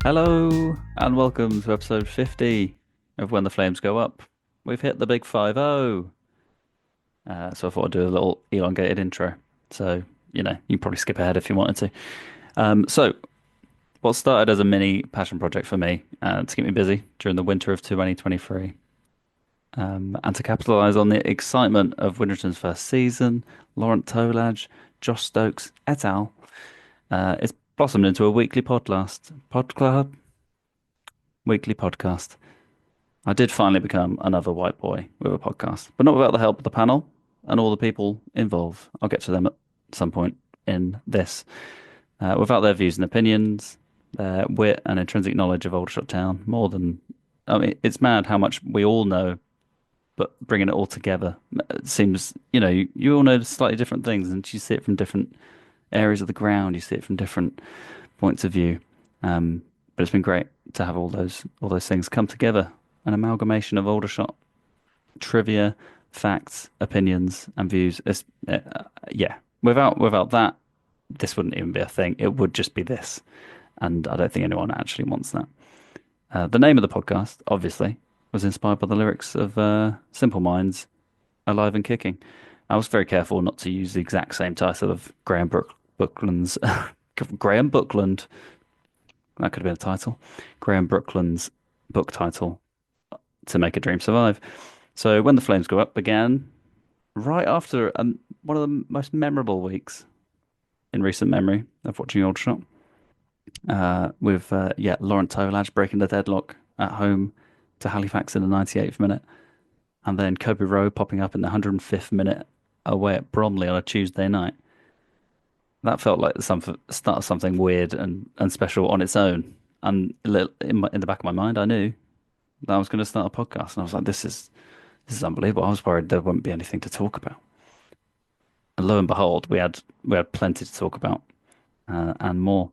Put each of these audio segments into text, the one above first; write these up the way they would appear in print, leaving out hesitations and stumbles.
Hello and welcome to episode 50 of When the Flames Go Up. We've hit the big 5-0. So I thought I'd do a little elongated intro. So, you can probably skip ahead if you wanted to. So what started as a mini passion project for me to keep me busy during the winter of 2023 and to capitalize on the excitement of Winterton's first season, Laurent Tolaj, Josh Stokes, et al. It's blossomed into a weekly weekly podcast. I did finally become another white boy with a podcast, but not without the help of the panel and all the people involved. I'll get to them at some point in this. Without their views and opinions, their wit and intrinsic knowledge of Aldershot Town, I mean, it's mad how much we all know, but bringing it all together it seems, you all know slightly different things, and you see it from different areas of the ground, you see it from different points of view. But it's been great to have all those things come together, an amalgamation of Aldershot trivia, facts, opinions, and views. Yeah, without that, this wouldn't even be a thing. It would just be this, and I don't think anyone actually wants that. The name of the podcast, obviously, was inspired by the lyrics of Simple Minds, "Alive and Kicking." I was very careful not to use the exact same title of Bookland's Graham Bookland. That could have been a title. Graham Brookland's book title, To Make a Dream Survive. So When the Flames Go Up began right after one of the most memorable weeks in recent memory of watching Aldershot. With Laurent Tolaj breaking the deadlock at home to Halifax in the 98th minute, and then Kobe Rowe popping up in the 105th minute away at Bromley on a Tuesday night. That felt like the start of something weird and special on its own. And in the back of my mind, I knew that I was going to start a podcast, and I was like, "This is unbelievable." I was worried there wouldn't be anything to talk about, and lo and behold, we had plenty to talk about and more.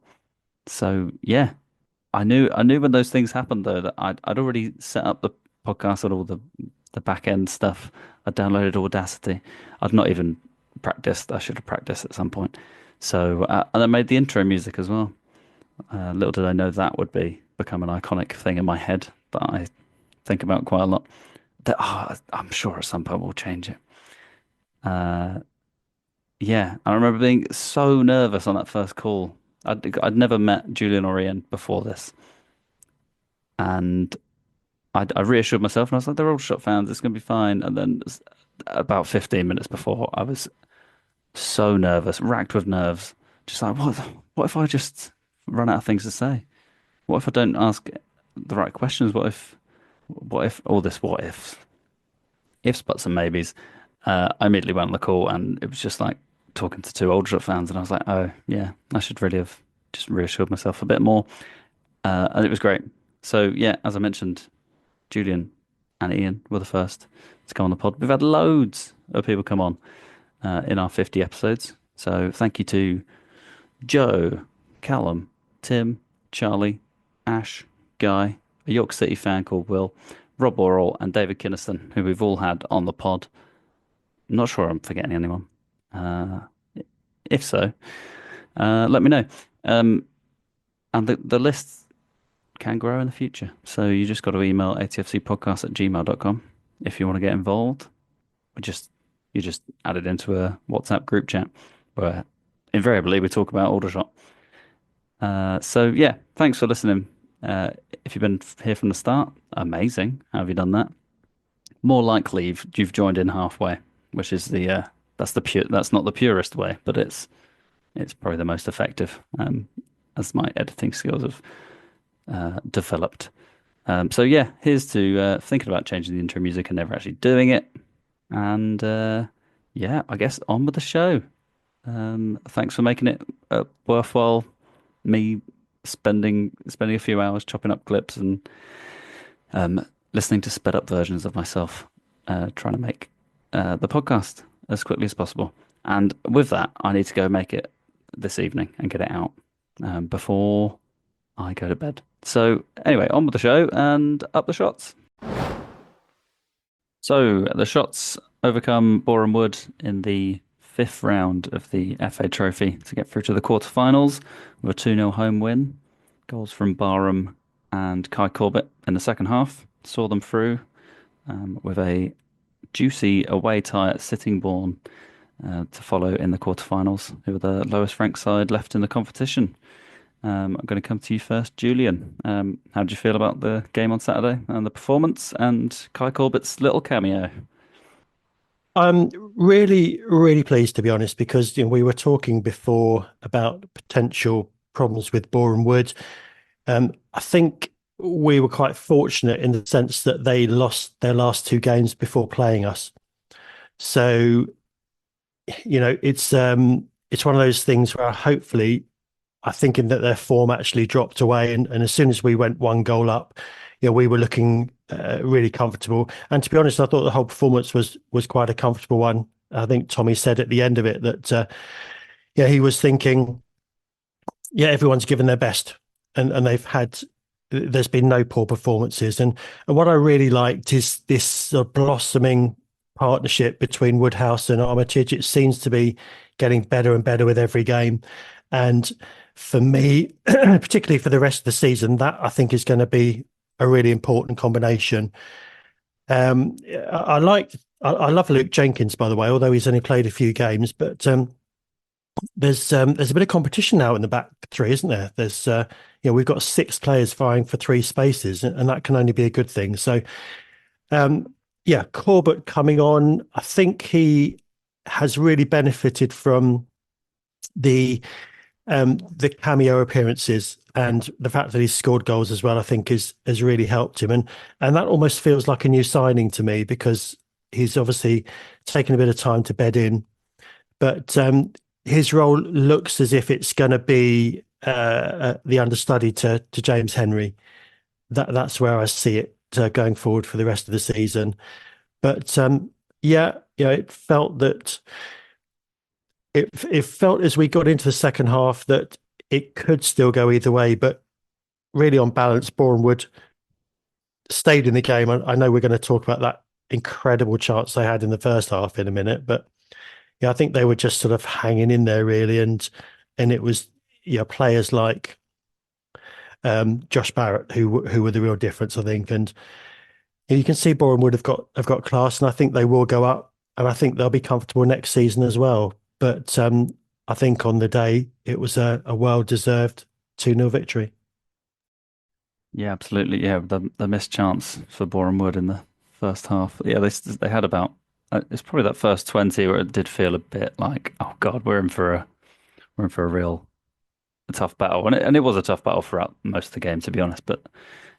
So yeah, I knew when those things happened though that I'd already set up the podcast and all the back end stuff. I downloaded Audacity. I'd not even practiced. I should have practiced at some point. So and I made the intro music as well. Little did I know that would become an iconic thing in my head that I think about quite a lot. I'm sure at some point we'll change it. Uh, yeah, I remember being so nervous on that first call. I'd never met Julian or Ian before this, and I reassured myself, and I was like, "They're all shot fans. It's going to be fine." And then about 15 minutes before, I was so nervous, racked with nerves, just like, what if I just run out of things to say? What if I don't ask the right questions? What if all this what ifs, buts, and maybes? I immediately went on the call, and it was just like talking to two Aldershot fans, and I was like, oh yeah, I should really have just reassured myself a bit more. And it was great. So yeah, as I mentioned, Julian and Ian were the first to come on the pod. We've had loads of people come on in our 50 episodes. So thank you to Joe, Callum, Tim, Charlie, Ash, Guy, a York City fan called Will, Rob Orrell, and David Kinniston, who we've all had on the pod. I'm not sure I'm forgetting anyone. Uh, if so, let me know. And the list can grow in the future. So you just got to email atfcpodcast@gmail.com if you want to get involved. You just add it into a WhatsApp group chat where invariably we talk about Aldershot. So yeah, thanks for listening. If you've been here from the start, amazing. How have you done that? More likely you've joined in halfway, which is that's not the purest way, but it's probably the most effective, as my editing skills have developed. So yeah, here's to thinking about changing the intro music and never actually doing it. And yeah, I guess on with the show. Thanks for making it worthwhile. Me spending a few hours chopping up clips and listening to sped up versions of myself trying to make the podcast as quickly as possible. And with that, I need to go make it this evening and get it out before I go to bed. So anyway, on with the show and up the shots. So the shots overcome Boreham Wood in the fifth round of the FA Trophy to get through to the quarterfinals with a 2-0 home win. Goals from Barham and Kai Corbett in the second half saw them through with a juicy away tie at Sittingbourne to follow in the quarterfinals, who are the lowest ranked side left in the competition. I'm going to come to you first, Julian. How did you feel about the game on Saturday and the performance and Kai Corbett's little cameo? I'm really, really pleased to be honest, because we were talking before about potential problems with Boreham Wood. I think we were quite fortunate in the sense that they lost their last two games before playing us. So, it's one of those things where hopefully I think in that their form actually dropped away, and as soon as we went one goal up, we were looking really comfortable. And to be honest, I thought the whole performance was quite a comfortable one. I think Tommy said at the end of it that he was thinking, yeah, everyone's given their best, and they've had. There's been no poor performances, and what I really liked is this sort of blossoming partnership between Woodhouse and Armitage. It seems to be getting better and better with every game, and for me, particularly for the rest of the season, that I think is going to be a really important combination. I love Luke Jenkins, by the way, although he's only played a few games, but there's a bit of competition now in the back three, isn't there? We've got six players vying for three spaces, and that can only be a good thing. So, Corbett coming on, I think he has really benefited from the cameo appearances, and the fact that he's scored goals as well, I think has really helped him. And that almost feels like a new signing to me, because he's obviously taken a bit of time to bed in. But his role looks as if it's going to be the understudy to James Henry. That's where I see it going forward for the rest of the season. But it felt that it felt as we got into the second half that it could still go either way. But really, on balance, Boreham Wood stayed in the game. I know we're going to talk about that incredible chance they had in the first half in a minute, but I think they were just sort of hanging in there really, and it was players like Josh Barrett who were the real difference, I think. And you can see Boreham Wood have got class, and I think they will go up, and I think they'll be comfortable next season as well. But I think on the day it was a well-deserved 2-0 victory. Yeah, absolutely. Yeah, the missed chance for Boreham Wood in the first half. Yeah, they had about it's probably that first 20 where it did feel a bit like, oh God, we're in for a real tough battle, and it was a tough battle throughout most of the game, to be honest. But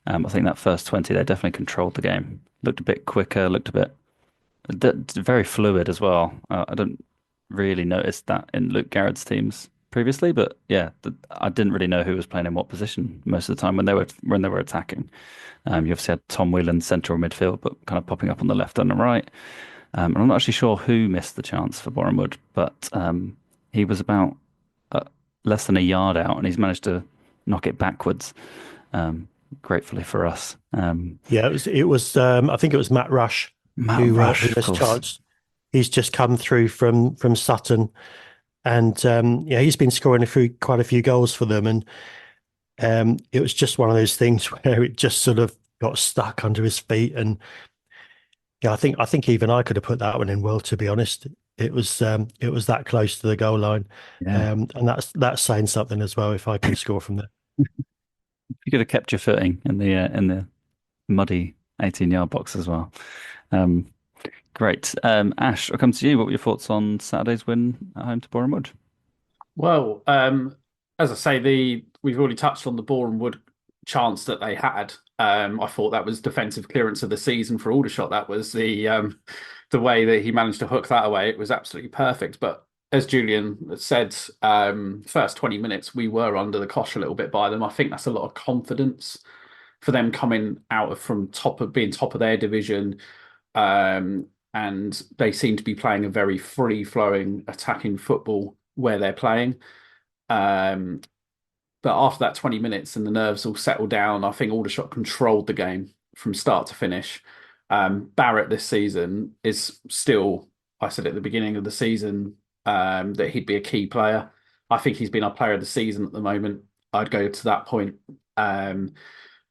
I think that first 20 they definitely controlled the game. Looked a bit quicker, looked a bit very fluid as well. I don't really notice that in Luke Garrett's teams previously, but yeah, I didn't really know who was playing in what position most of the time when they were attacking. You obviously had Tom Whelan central midfield, but kind of popping up on the left and the right. And I'm not actually sure who missed the chance for Boreham Wood, but he was about uh, less than a yard out, and he's managed to knock it backwards. Gratefully for us. Yeah, it was. I think it was Matt Rush Matt who Rush, of missed course. chance. He's just come through from Sutton, and he's been scoring quite a few goals for them, and it was just one of those things where it just sort of got stuck under his feet, and yeah, I think even I could have put that one in well, to be honest. It was that close to the goal line, Yeah. and that's saying something as well. If I can score from there. You could have kept your footing in the muddy 18-yard box as well. Um, great. Ash, I'll come to you. What were your thoughts on Saturday's win at home to Boreham Wood? Well, as I say, we've already touched on the Boreham Wood chance that they had. I thought that was defensive clearance of the season for Aldershot. That was the way that he managed to hook that away. It was absolutely perfect. But as Julian said, first 20 minutes we were under the cosh a little bit by them. I think that's a lot of confidence for them coming out from being top of their division. And they seem to be playing a very free-flowing attacking football where they're playing. But after that 20 minutes and the nerves all settled down, I think Aldershot controlled the game from start to finish. Barrett this season is still, I said at the beginning of the season, that he'd be a key player. I think he's been our player of the season at the moment. I'd go to that point Um,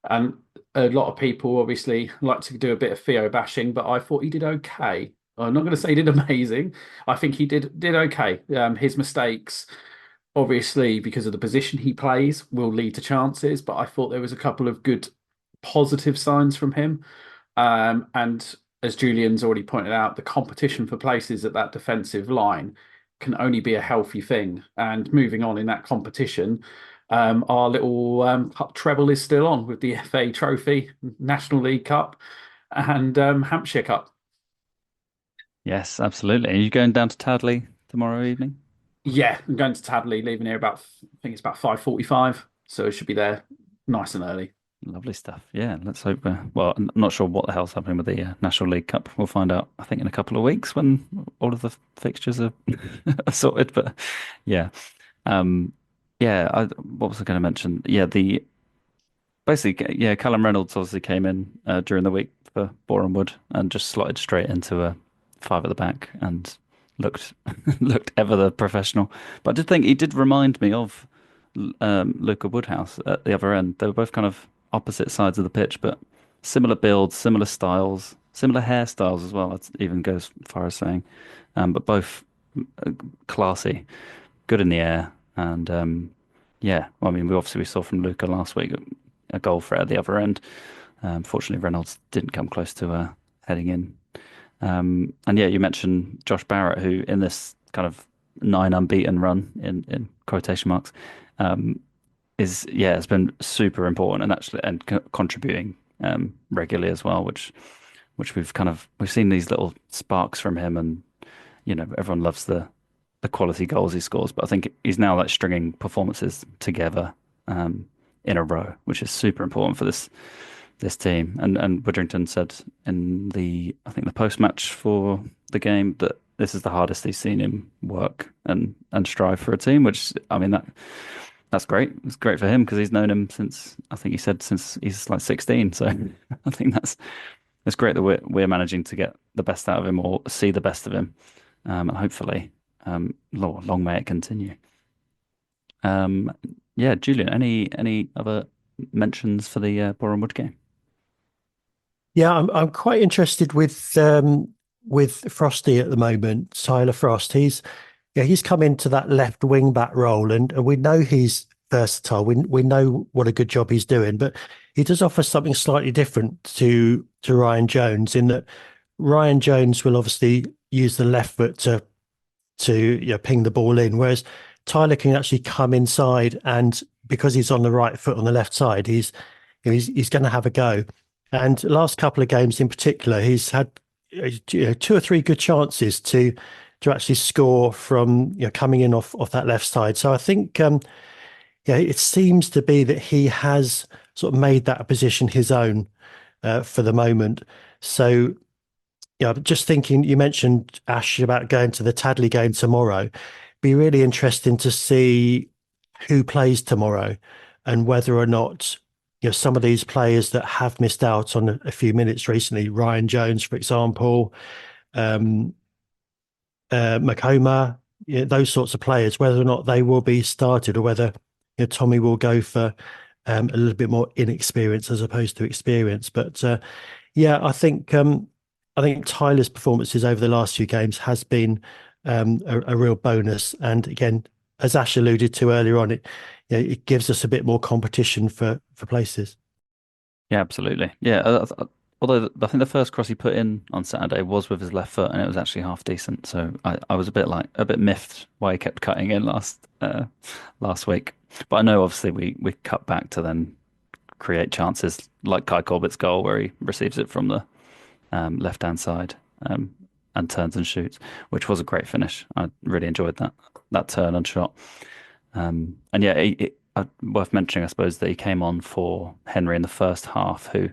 and a lot of people obviously like to do a bit of Theo bashing, but I thought he did okay. I'm not going to say he did amazing. I think he did okay. His mistakes, obviously, because of the position he plays, will lead to chances. But I thought there was a couple of good positive signs from him. And as Julian's already pointed out, the competition for places at that defensive line can only be a healthy thing. And moving on in that competition, our little cup treble is still on with the FA Trophy, National League Cup, and Hampshire Cup. Yes, absolutely. Are you going down to Tadley tomorrow evening? Yeah, I'm going to Tadley, leaving here about, I think it's about 5:45, so I should be there nice and early. Lovely stuff. Yeah, let's hope. Well, I'm not sure what the hell's happening with the National League Cup. We'll find out, I think, in a couple of weeks when all of the fixtures are, are sorted. But yeah, um, yeah. What was I going to mention? Yeah, the basically, yeah, Callum Reynolds obviously came in during the week for Boreham Wood and just slotted straight into a five at the back and looked looked ever the professional. But I did think he did remind me of Luca Woodhouse at the other end. They were both kind of opposite sides of the pitch, but similar builds, similar styles, similar hairstyles as well. It even goes as far as saying, but both classy, good in the air, and yeah. Well, I mean, we saw from Luca last week a goal threat at the other end. Fortunately, Reynolds didn't come close to heading in. And yeah, you mentioned Josh Barrett, who in this kind of nine unbeaten run in quotation marks, um, is yeah, has been super important and actually and co contributing regularly as well, which we've seen these little sparks from him, and everyone loves the quality goals he scores, but I think he's now like stringing performances together in a row, which is super important for this team. And Widdrington said in the I think the post match for the game that this is the hardest he's seen him work and strive for a team, which I mean that's great. It's great for him because he's known him since I think he said since he's like 16. So I think it's great that we're managing to get the best out of him or see the best of him, and hopefully long may it continue. Um, yeah, Julian, any other mentions for the Boreham Wood game? Yeah, I'm quite interested with Frosty at the moment, Tyler Frost. He's come into that left wing back role, and we know he's versatile. We know what a good job he's doing, but he does offer something slightly different to Ryan Jones in that Ryan Jones will obviously use the left foot to ping the ball in, whereas Tyler can actually come inside, and because he's on the right foot on the left side, he's going to have a go. And the last couple of games in particular, he's had two or three good chances to actually score from coming in off that left side. So I think yeah, it seems to be that he has sort of made that position his own for the moment. So yeah, just thinking, you mentioned Ash about going to the Tadley game tomorrow. Be really interesting to see who plays tomorrow and whether or not some of these players that have missed out on a few minutes recently, Ryan Jones, for example, um, Macoma, those sorts of players, whether or not they will be started or whether Tommy will go for a little bit more inexperience as opposed to experience. But yeah, I think Tyler's performances over the last few games has been a real bonus. And again, as Ash alluded to earlier on, it gives us a bit more competition for places. Yeah, absolutely. Yeah, although I think the first cross he put in on Saturday was with his left foot, and it was actually half decent. So I was a bit miffed why he kept cutting in last week. But I know obviously we cut back to then create chances like Kai Corbett's goal where he receives it from the left hand side and turns and shoots, which was a great finish. I really enjoyed that turn and shot. And yeah, worth mentioning, I suppose, that he came on for Henry in the first half, who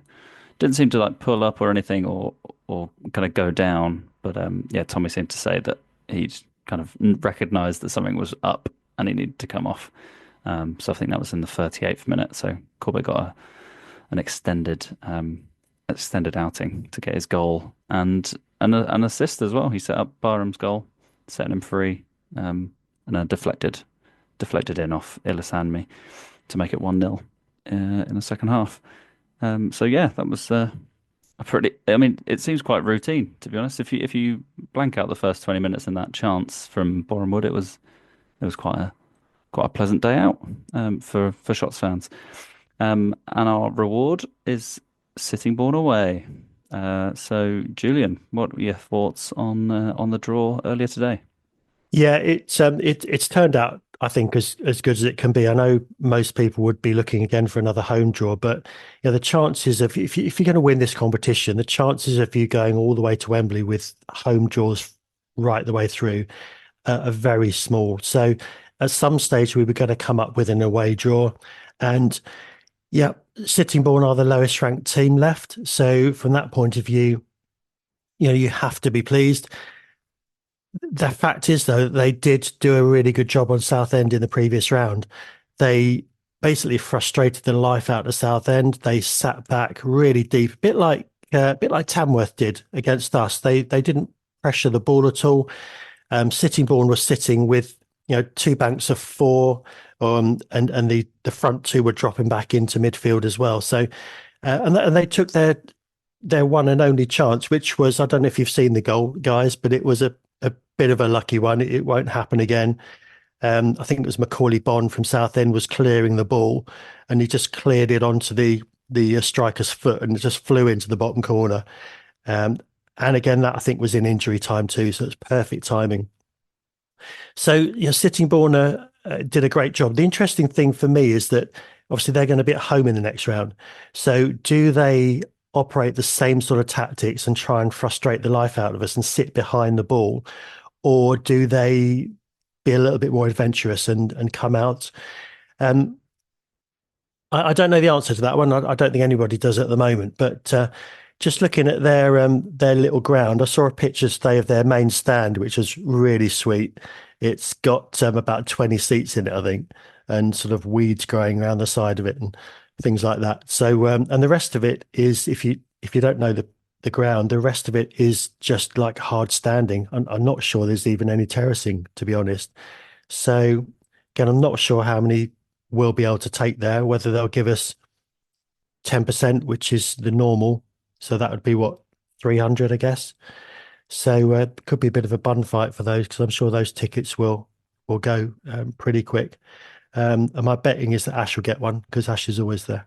didn't seem to like pull up or anything or kind of go down. But yeah, Tommy seemed to say that he'd kind of recognised that something was up and he needed to come off. So I think that was in the 38th minute. So Corbett got an extended outing to get his goal and an assist as well. He set up Barham's goal, setting him free, and a deflected in off Ilasanmi to make it 1-0. in the second half. So yeah, that was a pretty. I mean, it seems quite routine to be honest. If you blank out the first 20 minutes and that chance from Boreham Wood, it was quite a pleasant day out for Shots fans. And our reward is Sittingbourne away. So Julian, what were your thoughts on the draw earlier today? Yeah, it's turned out, I think, as good as it can be. I know most people would be looking again for another home draw, but yeah, the chances of if you're going to win this competition, the chances of you going all the way to Wembley with home draws right the way through are very small. So at some stage we were going to come up with an away draw, and yeah, Sittingbourne are the lowest ranked team left. So from that point of view, you have to be pleased. The fact is, though, they did do a really good job on Southend in the previous round. They basically frustrated the life out of Southend. They sat back really deep, a bit like Tamworth did against us. They didn't pressure the ball at all. Sittingbourne was sitting with two banks of four, and the front two were dropping back into midfield as well. So, and they took their one and only chance, which was, I don't know if you've seen the goal, guys, but it was a bit of a lucky one. It won't happen again. I think it was Macaulay Bond from Southend was clearing the ball, and he just cleared it onto the striker's foot, and it just flew into the bottom corner. Um, and again, that I think was in injury time too, so it's perfect timing. So, Sittingbourne did a great job. The interesting thing for me is that obviously they're going to be at home in the next round. So, do they operate the same sort of tactics and try and frustrate the life out of us and sit behind the ball, or do they be a little bit more adventurous and come out? Um, I don't know the answer to that one. I don't think anybody does at the moment. But just looking at their little ground, I saw a picture today of their main stand, which is really sweet. It's got about 20 seats in it, I think, and sort of weeds growing around the side of it and things like that. So and the rest of it is, if you don't know the ground, the rest of it is just like hard standing. I'm not sure there's even any terracing, to be honest. So again, I'm not sure how many we'll be able to take there, whether they'll give us 10%, which is the normal. So that would be what, 300, I guess. So it could be a bit of a bun fight for those, because I'm sure those tickets will go pretty quick. And my betting is that Ash will get one, because Ash is always there.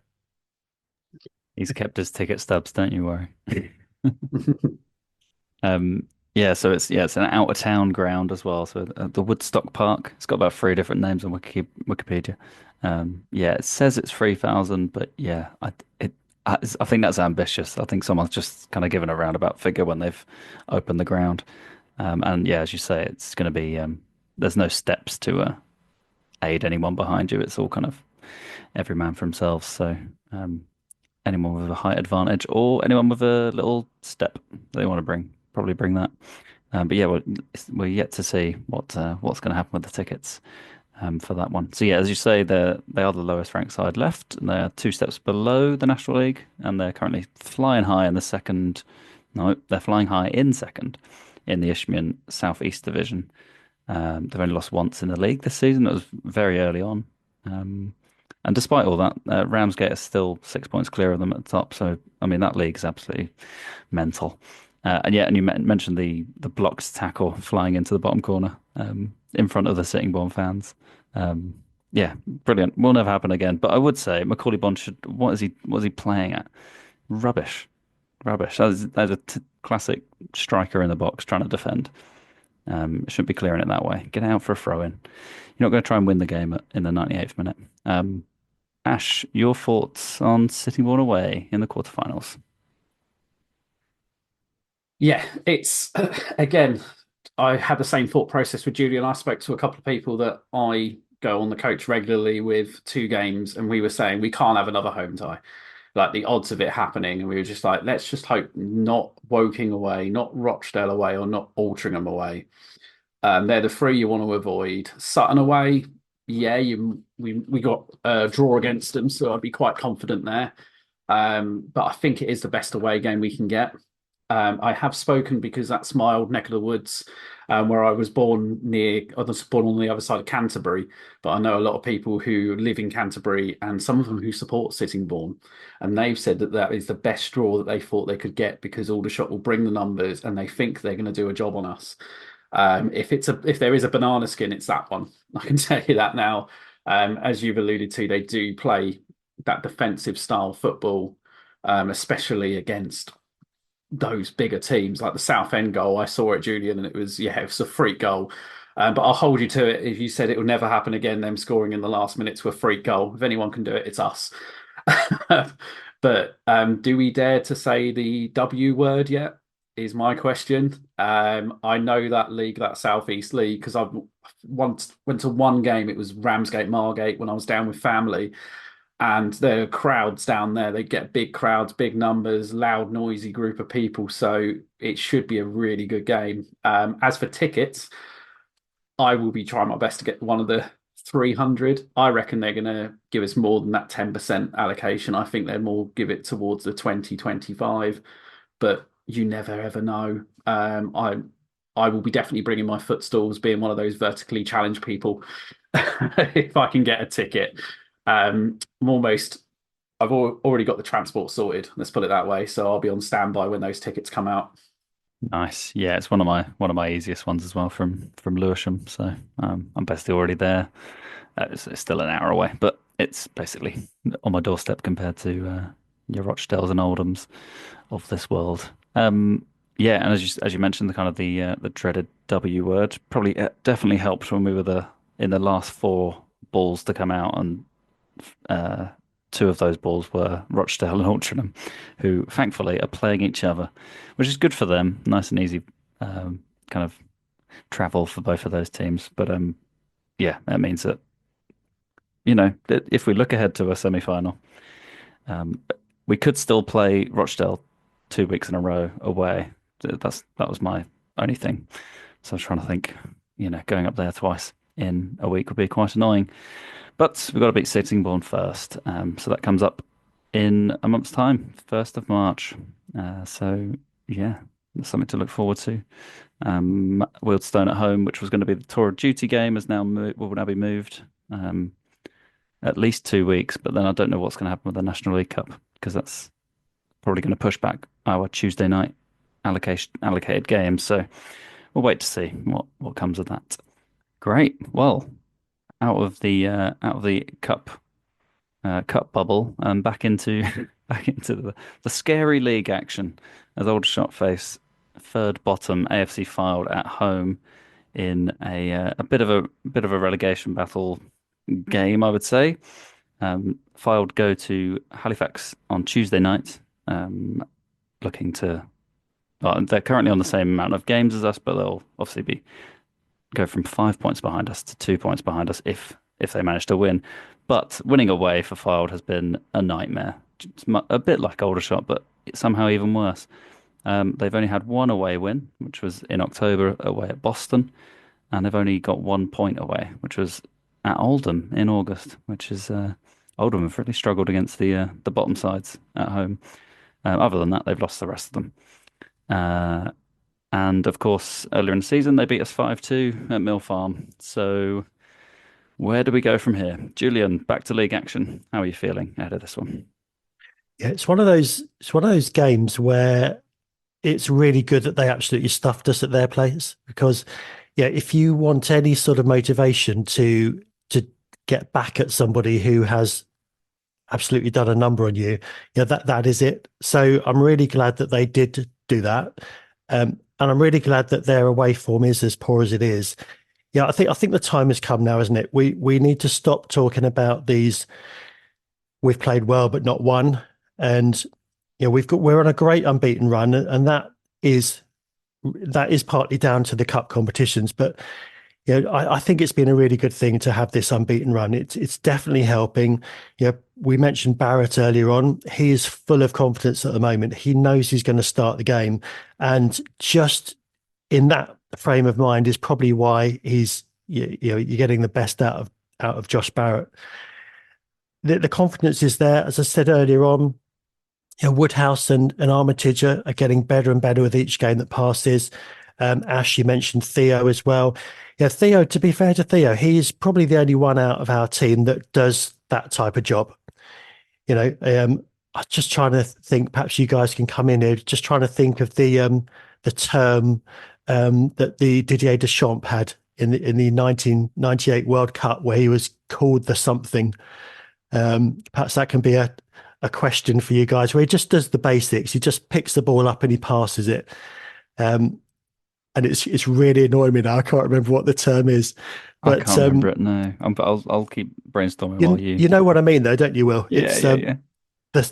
He's kept his ticket stubs, don't you worry. Yeah, so it's an out of town ground as well. So the Woodstock Park, it's got about three different names on Wikipedia. Yeah, it says it's 3,000, but yeah, I think that's ambitious. I think someone's just kind of given a roundabout figure when they've opened the ground. And yeah, as you say, it's going to be there's no steps to aid anyone behind you. It's all kind of every man for himself. So anyone with a height advantage or anyone with a little step they want to probably bring that. But yeah, we're yet to see what's going to happen with the tickets for that one. So yeah, as you say, they are the lowest ranked side left, and they're two steps below the National League, and they're currently flying high in the second. No, they're flying high in second in the Isthmian South East Division. They've only lost once in the league this season. It was very early on. And despite all that, Ramsgate is still 6 points clear of them at the top. So, I mean, that league is absolutely mental. And yeah, and you mentioned the blocked tackle flying into the bottom corner in front of the Sittingbourne fans. Yeah, brilliant. Will never happen again. But I would say Macaulay Bond should. What is he playing at? Rubbish, rubbish. That's a classic striker in the box trying to defend. Shouldn't be clearing it that way. Get out for a throw in. You're not going to try and win the game in the 98th minute. Ash, your thoughts on Sittingbourne away in the quarterfinals? Yeah, it's again, I had the same thought process with Julian. I spoke to a couple of people that I go on the coach regularly with, two games, and we were saying we can't have another home tie. Like the odds of it happening, and we were just like, let's just hope not Woking away, not Rochdale away, or not Altrincham away. They're the three you want to avoid. Sutton away, yeah, we got a draw against them, so I'd be quite confident there. But I think it is the best away game we can get. I have spoken because that's my old neck of the woods, where I was born I was born on the other side of Canterbury, but I know a lot of people who live in Canterbury and some of them who support Sittingbourne, and they've said that that is the best straw that they thought they could get because Aldershot will bring the numbers and they think they're going to do a job on us. If there is a banana skin, it's that one. I can tell you that now. As you've alluded to, they do play that defensive style football, especially against those bigger teams like the Southend goal. I saw it, Julian, and it was a freak goal. But I'll hold you to it. If you said it will never happen again, them scoring in the last minute to a freak goal. If anyone can do it, it's us. But do we dare to say the W word yet? Is my question. I know that league, that Southeast League, because I've once went to one game. It was Ramsgate Margate when I was down with family, and there are crowds down there. They get big crowds, big numbers, loud, noisy group of people. So it should be a really good game. As for tickets, I will be trying my best to get one of the 300. I reckon they're going to give us more than that 10% allocation. I think they're more give it towards the 20, 25, but you never ever know. I will be definitely bringing my footstools, being one of those vertically challenged people, if I can get a ticket. I've already got the transport sorted. Let's put it that way. So I'll be on standby when those tickets come out. Nice. Yeah, it's one of my easiest ones as well from Lewisham. So I'm basically already there. It's still an hour away, but it's basically on my doorstep compared to your Rochdales and Oldhams of this world. Yeah, and as you mentioned, the kind of the dreaded W word probably definitely helped when we were in the last four balls to come out, and two of those balls were Rochdale and Altrincham, who thankfully are playing each other, which is good for them. Nice and easy kind of travel for both of those teams. But yeah, that means that if we look ahead to a semi-final, we could still play Rochdale 2 weeks in a row away. That was my only thing. So I was trying to think, going up there twice in a week would be quite annoying. But we've got to beat Sittingbourne first. So that comes up in a month's time, 1st of March. So yeah, that's something to look forward to. Wealdstone at home, which was going to be the Tour of Duty game, will now be moved at least 2 weeks. But then I don't know what's going to happen with the National League Cup, because that's probably going to push back our Tuesday night allocated games. So we'll wait to see what comes of that. Great. Well, out of the cup bubble and back into back into the scary league action as Aldershot face third bottom AFC Fylde at home in a bit of a relegation battle game, I would say. Fylde go to Halifax on Tuesday night, looking to. Well, they're currently on the same amount of games as us, but they'll obviously go from 5 points behind us to 2 points behind us if they manage to win. But winning away for Fylde has been a nightmare. It's a bit like Aldershot, but it's somehow even worse. They've only had one away win, which was in October away at Boston, and they've only got 1 point away, which was at Oldham in August, which is Oldham have really struggled against the bottom sides at home. Other than that, they've lost the rest of them. And of course, earlier in the season, they beat us 5-2 at Mill Farm. So where do we go from here? Julian, back to league action. How are you feeling ahead of this one? Yeah, it's one of those games where it's really good that they absolutely stuffed us at their place, because yeah, if you want any sort of motivation to get back at somebody who has absolutely done a number on you, yeah, that is it. So I'm really glad that they did do that. And I'm really glad that their away form is as poor as it is. Yeah, I think the time has come now, isn't it? We need to stop talking about these. We've played well but not won, and we're on a great unbeaten run, and that is partly down to the cup competitions. But I think it's been a really good thing to have this unbeaten run. It's definitely helping. We mentioned Barrett earlier on. He is full of confidence at the moment. He knows he's going to start the game, and just in that frame of mind is probably why you're getting the best out of Josh Barrett. The confidence is there, as I said earlier on. Woodhouse and Armitage are getting better and better with each game that passes. Ash, you mentioned Theo as well. Yeah, Theo, to be fair to Theo, he's probably the only one out of our team that does that type of job. I'm just trying to think, perhaps you guys can come in here, just trying to think of the term that the Didier Deschamps had in the 1998 World Cup, where he was called the something. Perhaps that can be a question for you guys, where he just does the basics. He just picks the ball up and he passes it. Um, and it's really annoying me now. I can't remember what the term is, I but can't remember it. No, but I'll keep brainstorming while you. you know what I mean, though, don't you, Will? Yeah, It's yeah, yeah.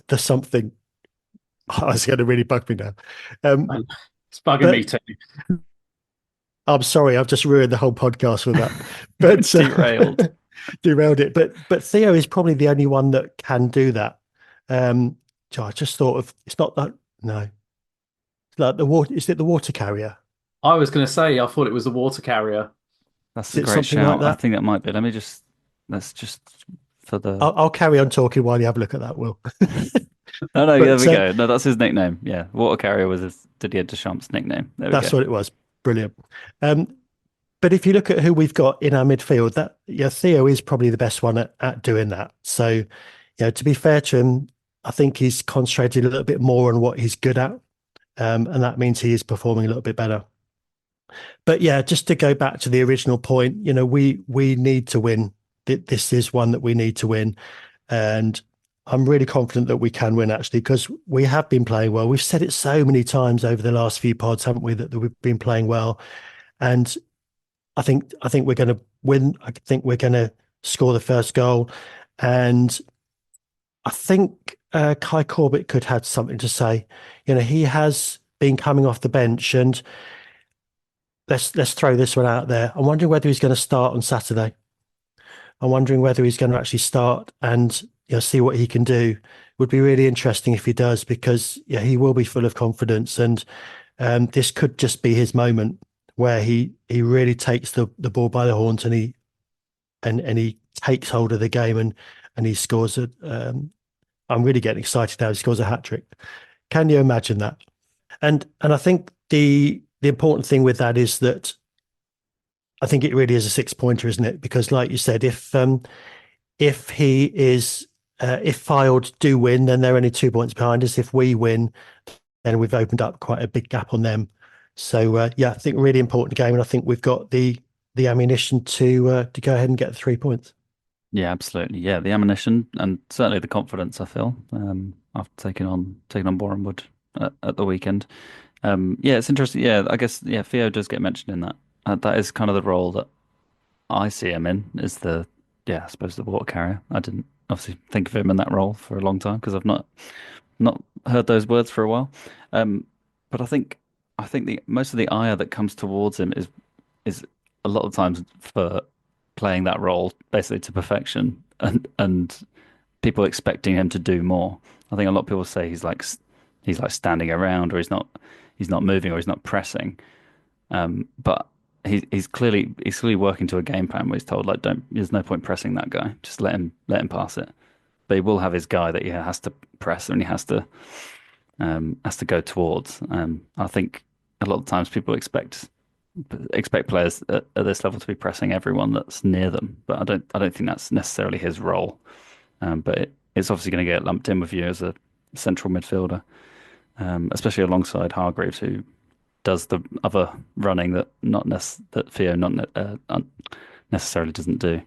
the something. Oh, it's going to really bug me now. Um, It's bugging me but too. I'm sorry, I've just ruined the whole podcast with that. But Derailed. derailed it. But Theo is probably the only one that can do that. So I just thought of, it's not that, no, it's like the water. Is it the water carrier? I was going to say, I thought it was the water carrier. That's Is a it great something like shout. I that? think that might be. Let's just for the. I'll carry on talking while you have a look at that, Will. No, no, there But we go. No, that's his nickname. Yeah, water carrier was Didier Deschamps' nickname. There we that's go. what it was. Brilliant. Um, but if you look at who we've got in our midfield, that yeah, Theo is probably the best one at doing that. So, to be fair to him, I think he's concentrated a little bit more on what he's good at, and that means he is performing a little bit better. But yeah, just to go back to the original point, we need to win. This is one that we need to win, and I'm really confident that we can win actually because we have been playing well. We've said it so many times over the last few pods, haven't we, that we've been playing well, and I think we're going to win. I think we're going to score the first goal, and I think Kai Corbett could have something to say. He has been coming off the bench, and let's throw this one out there. I'm wondering whether he's going to start on Saturday. I'm wondering whether he's going to actually start and see what he can do. Would be really interesting if he does, because he will be full of confidence, and this could just be his moment where he really takes the ball by the horns and he takes hold of the game and he scores it. I'm really getting excited now. He scores a hat trick. Can you imagine that? And I think the important thing with that is that I think it really is a 6-pointer, isn't it? Because like you said, if he is if Fylde do win, then they're only 2 points behind us. If we win, then we've opened up quite a big gap on them. So I think really important game, and I think we've got the ammunition to go ahead and get the 3 points. Yeah, absolutely. Yeah, the ammunition and certainly the confidence. I feel after taking on Bournemouth at the weekend. Yeah, it's interesting. Yeah, I guess Theo does get mentioned in that. That is kind of the role that I see him in. Is I suppose the water carrier. I didn't obviously think of him in that role for a long time because I've not heard those words for a while. Um, but I think the most of the ire that comes towards him is a lot of times for playing that role basically to perfection and people expecting him to do more. I think a lot of people say he's like standing around or he's not moving or he's not pressing. But he's clearly working to a game plan where he's told like don't there's no point pressing that guy. Just let him pass it. But he will have his guy that he has to press and he has to go towards. I think a lot of times people expect players at this level to be pressing everyone that's near them, but I don't think that's necessarily his role. But it's obviously going to get lumped in with you as a central midfielder, especially alongside Hargreaves, who does the other running that Theo not necessarily doesn't do.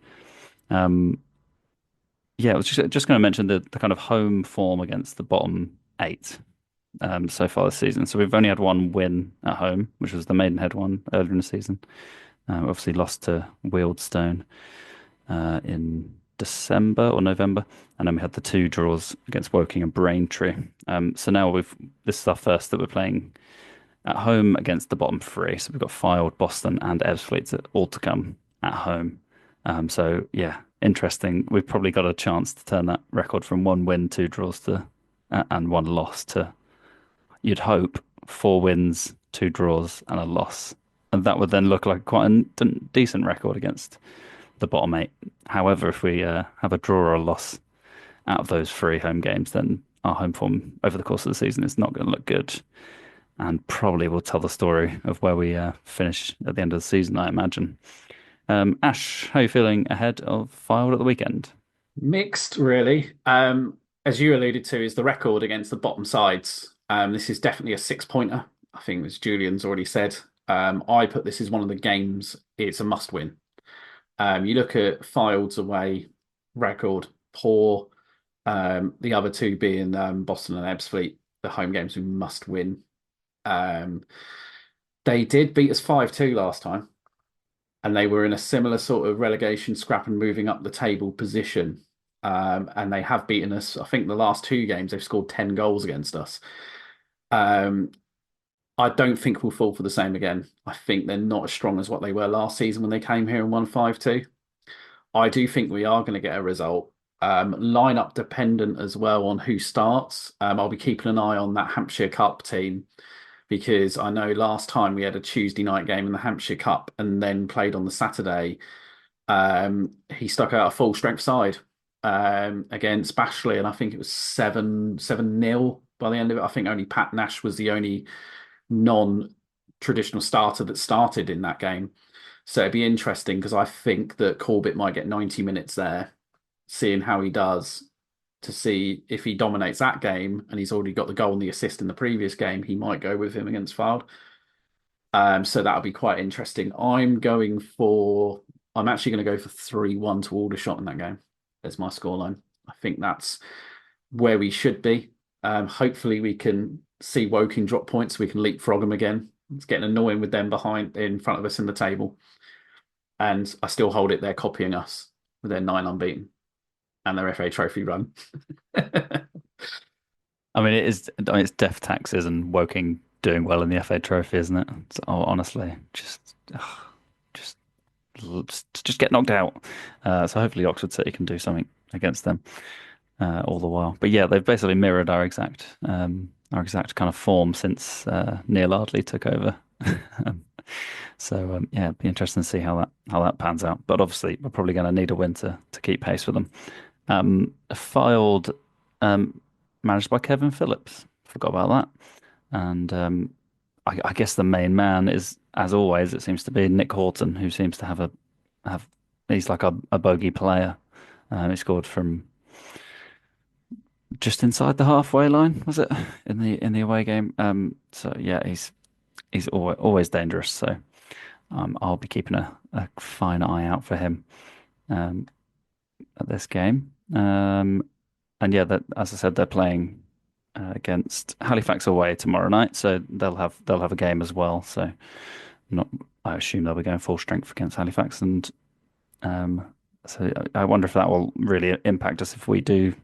Um, yeah, I was just going to mention the kind of home form against the bottom eight so far this season. So we've only had one win at home, which was the Maidenhead one earlier in the season. Obviously lost to Wealdstone in December or November, and then we had the two draws against Woking and Braintree. So now this is our first that we're playing at home against the bottom three. So we've got Fylde, Boston, and Ebbsfleet all to come at home. So yeah, interesting. We've probably got a chance to turn that record from one win, two draws to and one loss to, you'd hope, four wins, two draws, and a loss. And that would then look like quite a decent record against the bottom eight. However, if we have a draw or a loss out of those three home games, then our home form over the course of the season is not going to look good, and probably will tell the story of where we finish at the end of the season, I imagine. Ash, how are you feeling ahead of Fylde at the weekend? Mixed, really. As you alluded to, is the record against the bottom sides. This is definitely a six-pointer. I think, as Julian's already said, I put this as one of the games. It's a must-win. You look at Fylde's away record, poor. The other two being Boston and Ebbsfleet, the home games we must win. Um, they did beat us 5-2 last time, and they were in a similar sort of relegation scrap and moving up the table position. And they have beaten us. I think the last two games they've scored 10 goals against us. Um, I don't think we'll fall for the same again. I think they're not as strong as what they were last season when they came here and won 5-2. I do think we are going to get a result. Lineup dependent as well on who starts. I'll be keeping an eye on that Hampshire Cup team because I know last time we had a Tuesday night game in the Hampshire Cup and then played on the Saturday. He stuck out a full strength side against Bashley, and I think it was 7-0 by the end of it. I think only Pat Nash was the only non-traditional starter that started in that game. So it'd be interesting because I think that Corbett might get 90 minutes there, seeing how he does, to see if he dominates that game and he's already got the goal and the assist in the previous game, he might go with him against Fylde. So that'll be quite interesting. I'm actually going to go for 3-1 to Aldershot in that game. There's my scoreline. I think that's where we should be. Hopefully we can see Woking drop points. We can leapfrog them again. It's getting annoying with them in front of us in the table. And I still hold it. They're copying us with their 9 unbeaten and their FA Trophy run. I mean, it's death taxes and Woking doing well in the FA Trophy, isn't it? Honestly, just get knocked out. So hopefully Oxford City can do something against them all the while. But yeah, they've basically mirrored our exact kind of form since Neil Ardley took over. Yeah, it'd be interesting to see how that pans out. But obviously, we're probably going to need a win to keep pace with them. Fylde, managed by Kevin Phillips. Forgot about that. And I guess the main man is, as always, it seems to be Nick Horton, who seems to have he's like a bogey player. He scored from just inside the halfway line, was it, in the away game? So yeah, he's always dangerous. So I'll be keeping a fine eye out for him at this game. And yeah, as I said, they're playing against Halifax away tomorrow night, so they'll have a game as well. So I assume they'll be going full strength against Halifax, and so I wonder if that will really impact us if we do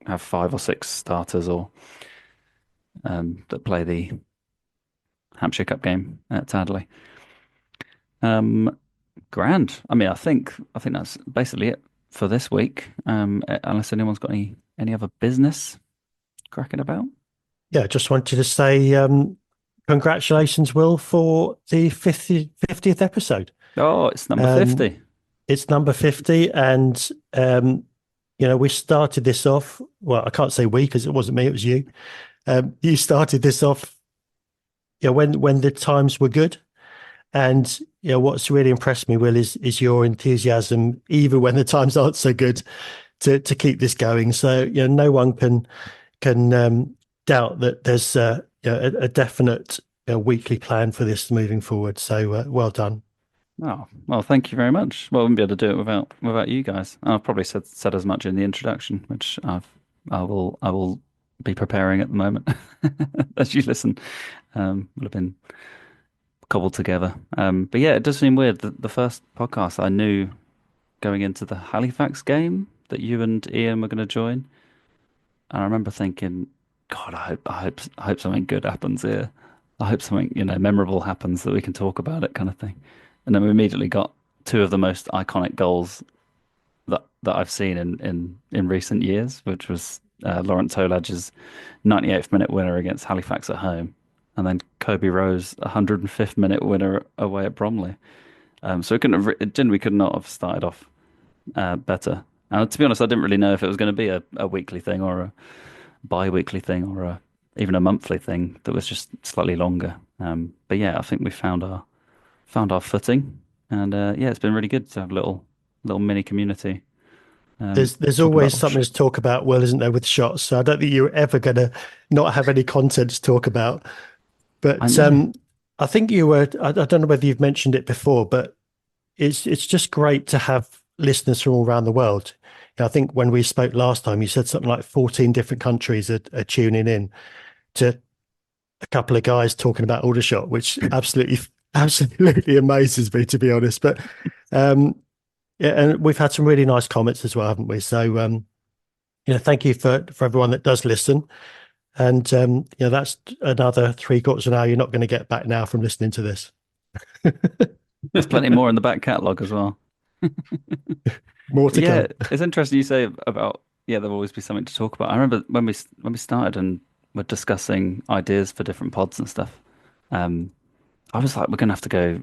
have 5 or 6 starters or that play the Hampshire Cup game at Tadley. Grand. I mean, I think that's basically it for this week. Unless anyone's got any other business cracking about. Yeah, just wanted to say congratulations, Will, for the 50th episode. Oh, it's number 50. It's number 50, and we started this off. Well, I can't say we because it wasn't me; it was you. You started this off, when the times were good, and what's really impressed me, Will, is your enthusiasm, even when the times aren't so good, to keep this going. So no one can doubt that there's a definite weekly plan for this moving forward. So well done. Oh, well, thank you very much. Well, I wouldn't be able to do it without you guys. I've probably said as much in the introduction, which I will be preparing at the moment as you listen. Will have been cobbled together. But yeah, it does seem weird that the first podcast I knew going into the Halifax game that you and Ian were going to join, and I remember thinking, God, I hope something good happens here. I hope something memorable happens that we can talk about it, kind of thing. And then we immediately got 2 of the most iconic goals that I've seen in recent years, which was Laurent Tolage's 98th minute winner against Halifax at home, and then Kobe Rowe's 105th minute winner away at Bromley. So we could not have started off better. And to be honest, I didn't really know if it was going to be a weekly thing or bi-weekly thing or even a monthly thing that was just slightly longer. But yeah, I think we found our footing, and yeah, it's been really good to have a little mini community. There's Talking about always all something shit. to talk about, Will, isn't there, with shots? So I don't think you're ever going to not have any content to talk about. I But know. I think you were, I don't know whether you've mentioned it before, but it's just great to have listeners from all around the world. I think when we spoke last time, you said something like 14 different countries are tuning in to a couple of guys talking about Aldershot, which absolutely amazes me, to be honest. But yeah, and we've had some really nice comments as well, haven't we? So thank you for everyone that does listen. And that's another 3/4 of an hour you're not going to get back now from listening to this. There's plenty more in the back catalogue as well. More But to yeah, come. it's interesting you say about there'll always be something to talk about. I remember when we started and we're discussing ideas for different pods and stuff. Um, I was like, we're gonna have to go,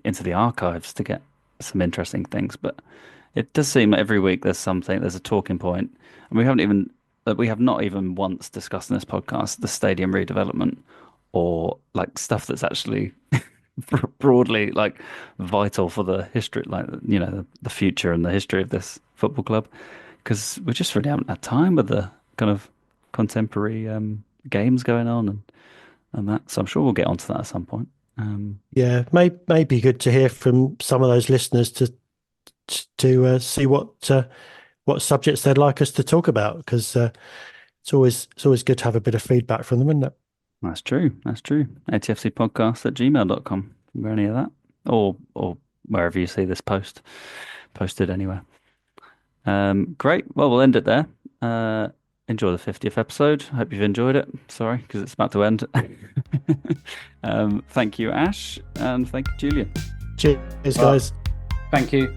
into the archives to get some interesting things. But it does seem like every week there's a talking point, and we have not even once discussed in this podcast the stadium redevelopment or like stuff that's actually broadly like vital for the history, like the future and the history of this football club, because we just really haven't had time with the kind of contemporary games going on and that. So I'm sure we'll get onto that at some point. Yeah, may be good to hear from some of those listeners to see what subjects they'd like us to talk about, because it's always good to have a bit of feedback from them, isn't it? That's true. That's true. atfcpodcast@gmail.com for any of that, or wherever you see this posted anywhere. Great. Well, we'll end it there. Enjoy the 50th episode. Hope you've enjoyed it. Sorry, because it's about to end. Thank you, Ash, and thank you, Julian. Cheers, guys. Thank you.